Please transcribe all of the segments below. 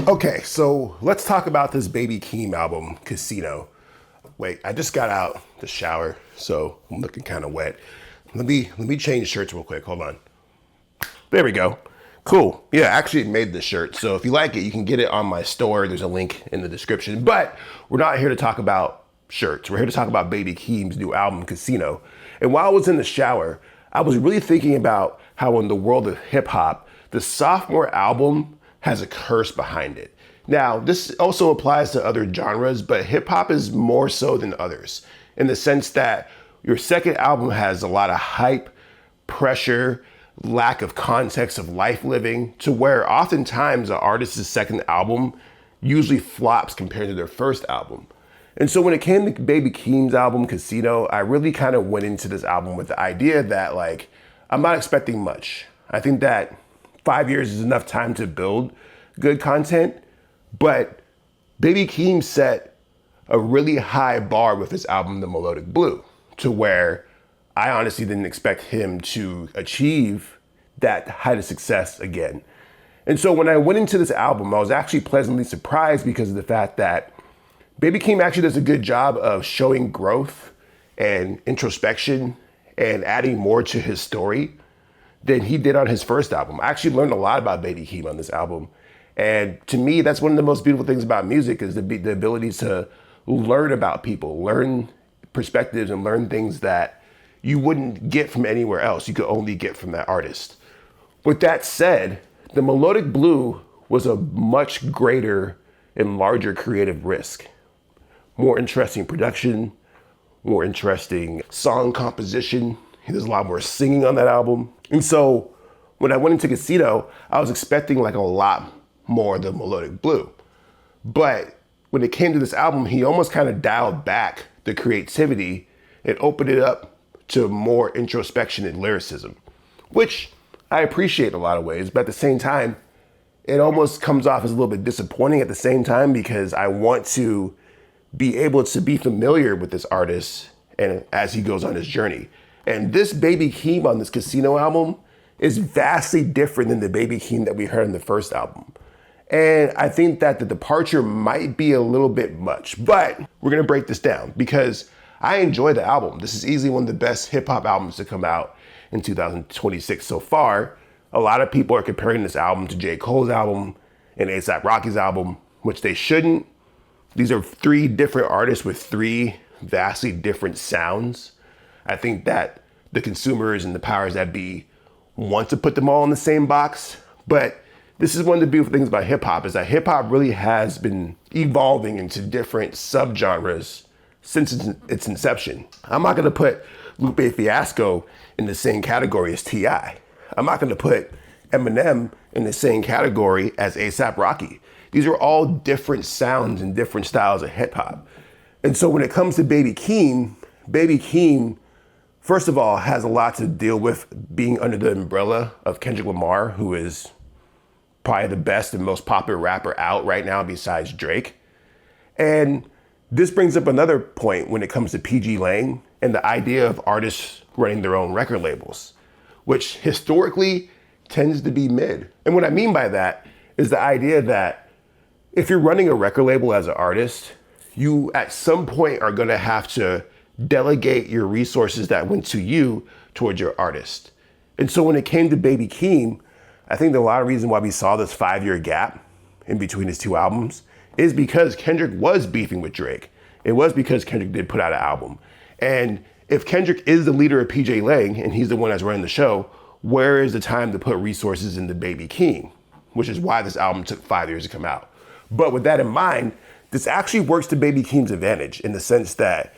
Okay, so let's talk about this Baby Keem album, Casino. Wait, I just got out the shower, so I'm looking kind of wet. Let me change shirts real quick. Hold on. There we go. Cool. Yeah, I actually made this shirt. So if you like it, you can get it on my store. There's a link in the description. But we're not here to talk about shirts. We're here to talk about Baby Keem's new album, Casino. And while I was in the shower, I was really thinking about how in the world of hip hop, the sophomore album has a curse behind it. Now, this also applies to other genres, but hip hop is more so than others in the sense that your second album has a lot of hype, pressure, lack of context of life living, to where oftentimes an artist's second album usually flops compared to their first album. And so when it came to Baby Keem's album, Casino, I really kind of went into this album with the idea that like, I'm not expecting much. I think that 5 years is enough time to build good content, but Baby Keem set a really high bar with his album, The Melodic Blue, to where I honestly didn't expect him to achieve that height of success again. And so when I went into this album, I was actually pleasantly surprised because of the fact that Baby Keem actually does a good job of showing growth and introspection and adding more to his story than he did on his first album. I actually learned a lot about Baby Keem on this album. And to me, that's one of the most beautiful things about music is the ability to learn about people, learn perspectives and learn things that you wouldn't get from anywhere else. You could only get from that artist. With that said, The Melodic Blue was a much greater and larger creative risk. More interesting production, more interesting song composition. There's a lot more singing on that album. And so when I went into Casino, I was expecting like a lot more of The Melodic Blue. But when it came to this album, he almost kind of dialed back the creativity and opened it up to more introspection and lyricism, which I appreciate in a lot of ways. But at the same time, it almost comes off as a little bit disappointing at the same time because I want to be able to be familiar with this artist and as he goes on his journey. And this Baby Keem on this Casino album is vastly different than the Baby Keem that we heard in the first album. And I think that the departure might be a little bit much, but we're gonna break this down because I enjoy the album. This is easily one of the best hip hop albums to come out in 2026 so far. A lot of people are comparing this album to J. Cole's album and A$AP Rocky's album, which they shouldn't. These are three different artists with three vastly different sounds. I think that the consumers and the powers that be want to put them all in the same box, but this is one of the beautiful things about hip hop is that hip hop really has been evolving into different subgenres since its inception. I'm not gonna put Lupe Fiasco in the same category as T.I. I'm not gonna put Eminem in the same category as A$AP Rocky. These are all different sounds and different styles of hip hop. And so when it comes to Baby Keem, first of all, has a lot to deal with being under the umbrella of Kendrick Lamar, who is probably the best and most popular rapper out right now besides Drake. And this brings up another point when it comes to PG Lang and the idea of artists running their own record labels, which historically tends to be mid. And what I mean by that is the idea that if you're running a record label as an artist, you at some point are gonna have to delegate your resources that went to you towards your artist. And so when it came to Baby Keem, I think a lot of reason why we saw this 5-year gap in between his two albums is because Kendrick was beefing with Drake. It was because Kendrick did put out an album. And if Kendrick is the leader of PJ Lang and he's the one that's running the show, where is the time to put resources into Baby Keem? Which is why this album took 5 years to come out. But with that in mind, this actually works to Baby Keem's advantage in the sense that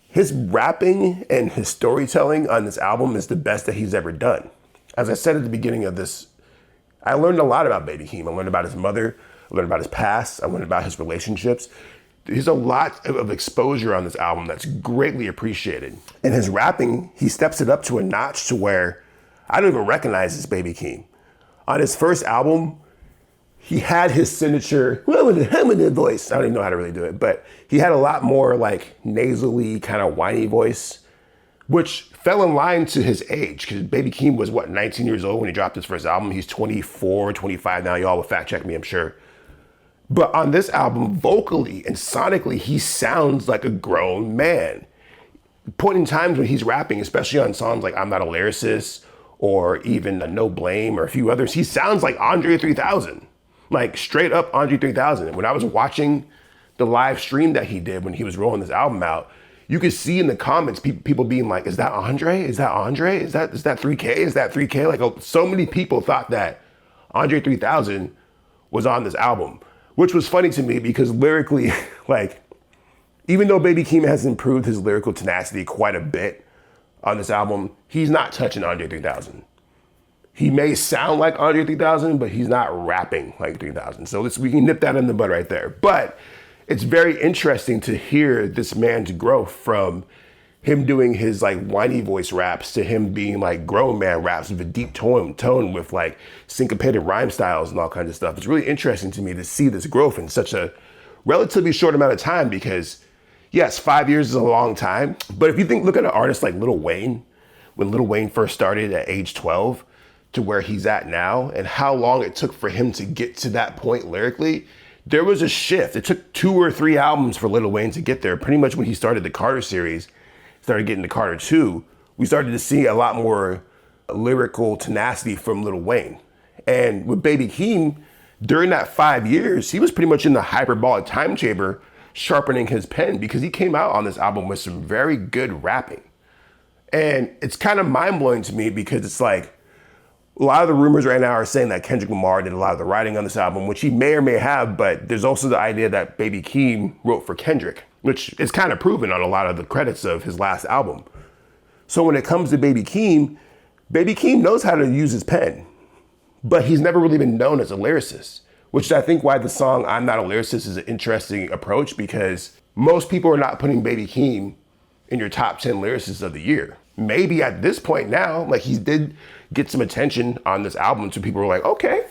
his rapping and his storytelling on this album is the best that he's ever done. As I said at the beginning of this, I learned a lot about Baby Keem. I learned about his mother, I learned about his past, I learned about his relationships. There's a lot of exposure on this album that's greatly appreciated. And his rapping, he steps it up to a notch to where I don't even recognize this Baby Keem. On his first album, he had his signature voice. I don't even know how to really do it, but he had a lot more like nasally kind of whiny voice, which fell in line to his age because Baby Keem was 19 years old when he dropped his first album. He's 24, 25 now. Y'all will fact check me, I'm sure. But on this album, vocally and sonically, he sounds like a grown man. Point in times when he's rapping, especially on songs like I'm Not a Lyricist or even No Blame or a few others, he sounds like Andre 3000, like straight up Andre 3000. And when I was watching the live stream that he did when he was rolling this album out, you could see in the comments people being like, is that Andre? Is that Andre? Is that 3K? Is that 3K? Like, so many people thought that Andre 3000 was on this album, which was funny to me because lyrically, like, even though Baby Keem has improved his lyrical tenacity quite a bit on this album, he's not touching Andre 3000. He may sound like Andre 3000, but he's not rapping like 3000. So we can nip that in the bud right there. But it's very interesting to hear this man's growth from him doing his like whiny voice raps to him being like grown man raps with a deep tone with like syncopated rhyme styles and all kinds of stuff. It's really interesting to me to see this growth in such a relatively short amount of time because yes, 5 years is a long time. But if you look at an artist like Lil Wayne, when Lil Wayne first started at age 12 to where he's at now and how long it took for him to get to that point lyrically, there was a shift. It took 2 or 3 albums for Lil Wayne to get there. Pretty much when he started the Carter series, started getting to Carter 2, we started to see a lot more lyrical tenacity from Lil Wayne. And with Baby Keem, during that 5 years, he was pretty much in the hyperbolic time chamber sharpening his pen because he came out on this album with some very good rapping. And it's kind of mind-blowing to me because it's like, a lot of the rumors right now are saying that Kendrick Lamar did a lot of the writing on this album, which he may or may have, but there's also the idea that Baby Keem wrote for Kendrick, which is kind of proven on a lot of the credits of his last album. So when it comes to Baby Keem knows how to use his pen, but he's never really been known as a lyricist, which I think why the song I'm Not a Lyricist is an interesting approach because most people are not putting Baby Keem in your top 10 lyricists of the year. Maybe at this point now, like he did get some attention on this album, so people were like, okay,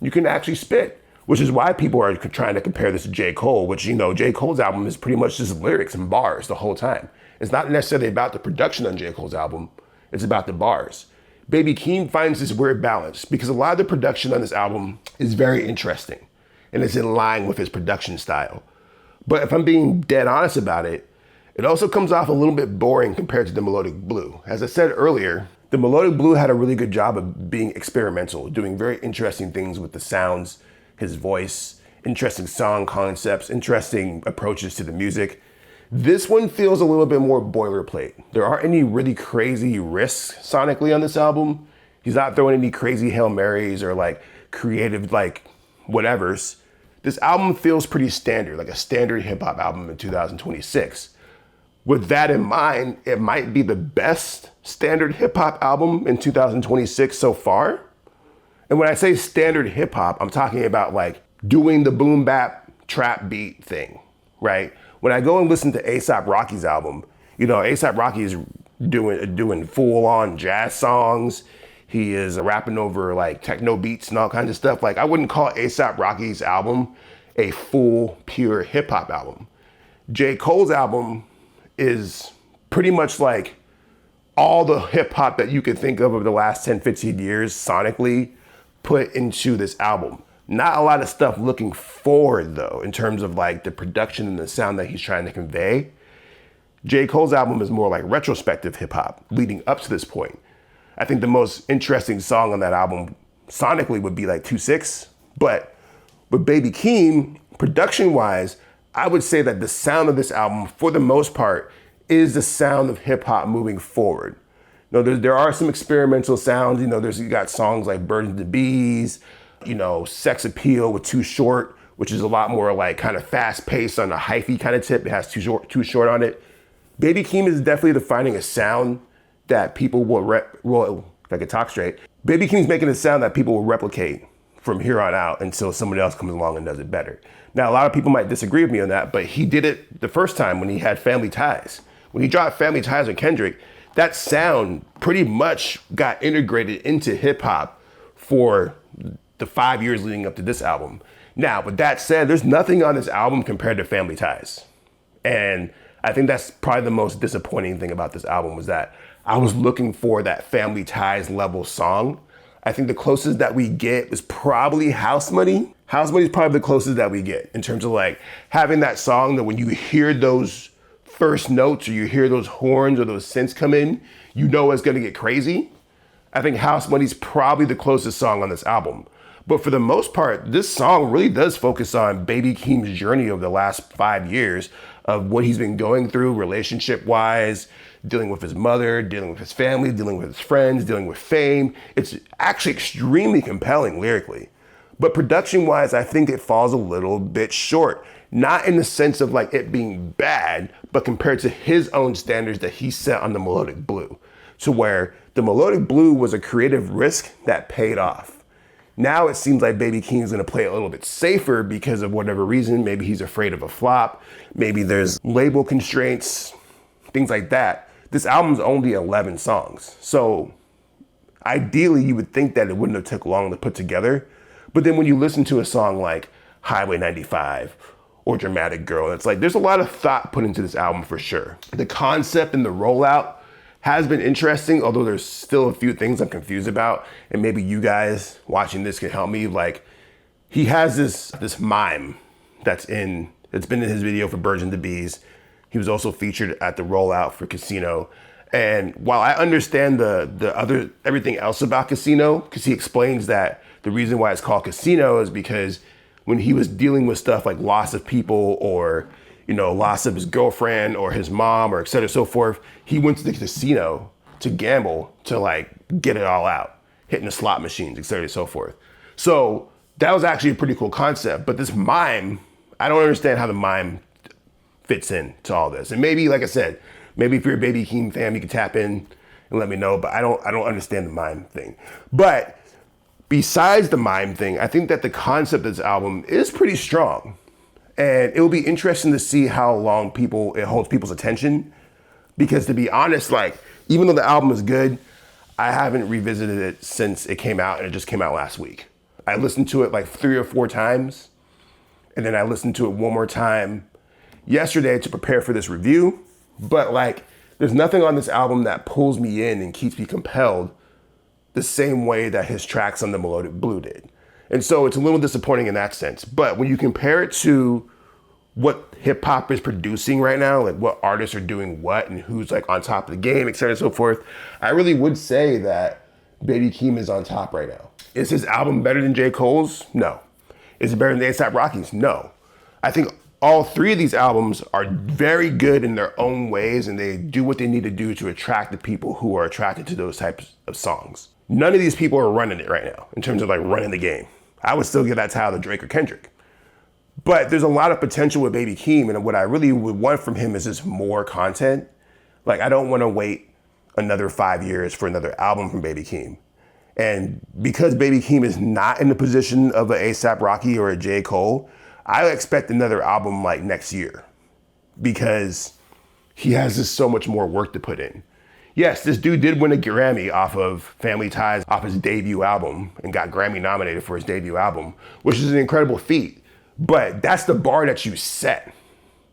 you can actually spit, which is why people are trying to compare this to J. Cole, which, you know, J. Cole's album is pretty much just lyrics and bars the whole time. It's not necessarily about the production on J. Cole's album, it's about the bars. Baby Keem finds this weird balance because a lot of the production on this album is very interesting and it's in line with his production style. But if I'm being dead honest about it, it also comes off a little bit boring compared to the Melodic Blue. As I said earlier, the Melodic Blue had a really good job of being experimental, doing very interesting things with the sounds, his voice, interesting song concepts, interesting approaches to the music. This one feels a little bit more boilerplate. There aren't any really crazy risks sonically on this album. He's not throwing any crazy Hail Marys or like creative like whatevers. This album feels pretty standard, like a standard hip hop album in 2026. With that in mind, it might be the best standard hip hop album in 2026 so far. And when I say standard hip hop, I'm talking about like doing the boom bap trap beat thing, right? When I go and listen to A$AP Rocky's album, you know, A$AP Rocky is doing full on jazz songs. He is rapping over like techno beats and all kinds of stuff. Like I wouldn't call A$AP Rocky's album a full pure hip hop album. J. Cole's album is pretty much like all the hip hop that you could think of over the last 10, 15 years sonically put into this album. Not a lot of stuff looking forward though, in terms of like the production and the sound that he's trying to convey. J. Cole's album is more like retrospective hip hop leading up to this point. I think the most interesting song on that album sonically would be like 2-6, but with Baby Keem, production wise, I would say that the sound of this album, for the most part, is the sound of hip hop moving forward. You know, there are some experimental sounds. You know, you got songs like Birds and the Bees, you know, Sex Appeal with Too Short, which is a lot more like kind of fast paced on a hyphy kind of tip. It has Too Short on it. Baby Keem is definitely defining a sound that people will, if I could talk straight, Baby Keem's making a sound that people will replicate from here on out until somebody else comes along and does it better. Now, a lot of people might disagree with me on that, but he did it the first time when he had Family Ties. When he dropped Family Ties with Kendrick, that sound pretty much got integrated into hip hop for the 5 years leading up to this album. Now, with that said, there's nothing on this album compared to Family Ties. And I think that's probably the most disappointing thing about this album was that I was looking for that Family Ties level song. I think the closest that we get is probably House Money. House Money is probably the closest that we get in terms of like having that song that when you hear those first notes or you hear those horns or those synths come in, you know it's gonna get crazy. I think House Money is probably the closest song on this album. But for the most part, this song really does focus on Baby Keem's journey over the last 5 years of what he's been going through relationship-wise, dealing with his mother, dealing with his family, dealing with his friends, dealing with fame. It's actually extremely compelling lyrically. But production-wise, I think it falls a little bit short. Not in the sense of like it being bad, but compared to his own standards that he set on the Melodic Blue. To where the Melodic Blue was a creative risk that paid off. Now it seems like Baby Keem is gonna play a little bit safer because of whatever reason. Maybe he's afraid of a flop. Maybe there's label constraints, things like that. This album's only 11 songs. So ideally you would think that it wouldn't have took long to put together. But then when you listen to a song like Highway 95 or Dramatic Girl, it's like there's a lot of thought put into this album for sure. The concept and the rollout has been interesting, although there's still a few things I'm confused about. And maybe you guys watching this can help me. Like, he has this mime that's been in his video for Birds and the Bees. He was also featured at the rollout for Casino. And while I understand the everything else about Casino, because he explains that the reason why it's called Casino is because when he was dealing with stuff like loss of people or, you know, loss of his girlfriend or his mom or et cetera, so forth, he went to the casino to gamble, to like get it all out, hitting the slot machines, et cetera, so forth. So that was actually a pretty cool concept. But this mime, I don't understand how the mime fits in to all this. And maybe, like I said, maybe if you're a Baby Keem fan, you can tap in and let me know, but I don't understand the mime thing. But besides the mime thing, I think that the concept of this album is pretty strong. And it will be interesting to see how long it holds people's attention. Because to be honest, like, even though the album is good, I haven't revisited it since it came out, and it just came out last week. I listened to it like 3 or 4 times, and then I listened to it one more time yesterday to prepare for this review. But like, there's nothing on this album that pulls me in and keeps me compelled the same way that his tracks on the Melodic Blue did. And so it's a little disappointing in that sense. But when you compare it to what hip hop is producing right now, like what artists are doing what and who's like on top of the game, et cetera, and so forth, I really would say that Baby Keem is on top right now. Is his album better than J. Cole's? No. Is it better than A$AP Rocky's? No. I think all 3 of these albums are very good in their own ways, and they do what they need to do to attract the people who are attracted to those types of songs. None of these people are running it right now in terms of like running the game. I would still give that title to Drake or Kendrick. But there's a lot of potential with Baby Keem, and what I really would want from him is just more content. Like, I don't want to wait another 5 years for another album from Baby Keem. And because Baby Keem is not in the position of an A$AP Rocky or a J. Cole, I expect another album like next year because he has just so much more work to put in. Yes, this dude did win a Grammy off of Family Ties, off his debut album, and got Grammy nominated for his debut album, which is an incredible feat. But that's the bar that you set.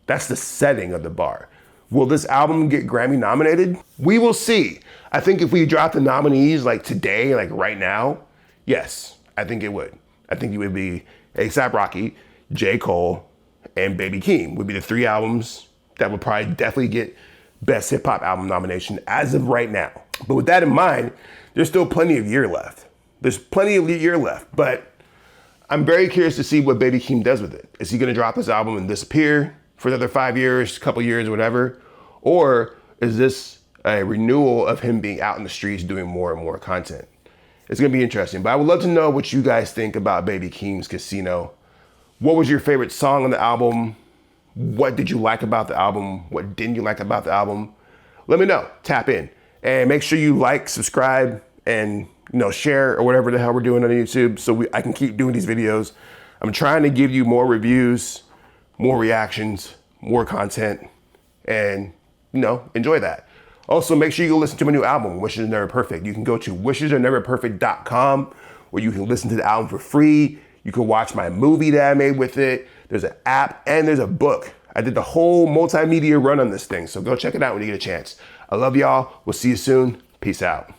That's the setting of the bar. Will this album get Grammy nominated? We will see. I think if we drop the nominees like today, like right now, yes, I think it would. I think it would be A$AP Rocky, J. Cole, and Baby Keem would be the 3 albums that would probably definitely get Best Hip Hop Album nomination as of right now. But with that in mind, there's still plenty of year left. There's plenty of year left, but I'm very curious to see what Baby Keem does with it. Is he gonna drop his album and disappear for another 5 years, couple years, whatever? Or is this a renewal of him being out in the streets doing more and more content? It's gonna be interesting, but I would love to know what you guys think about Baby Keem's Casino. What was your favorite song on the album? What did you like about the album? What didn't you like about the album? Let me know, tap in. And make sure you like, subscribe, and share or whatever the hell we're doing on YouTube so I can keep doing these videos. I'm trying to give you more reviews, more reactions, more content, and enjoy that. Also, make sure you go listen to my new album, Wishes Are Never Perfect. You can go to wishesareneverperfect.com where you can listen to the album for free. You can watch my movie that I made with it. There's an app and there's a book. I did the whole multimedia run on this thing, so go check it out when you get a chance. I love y'all. We'll see you soon. Peace out.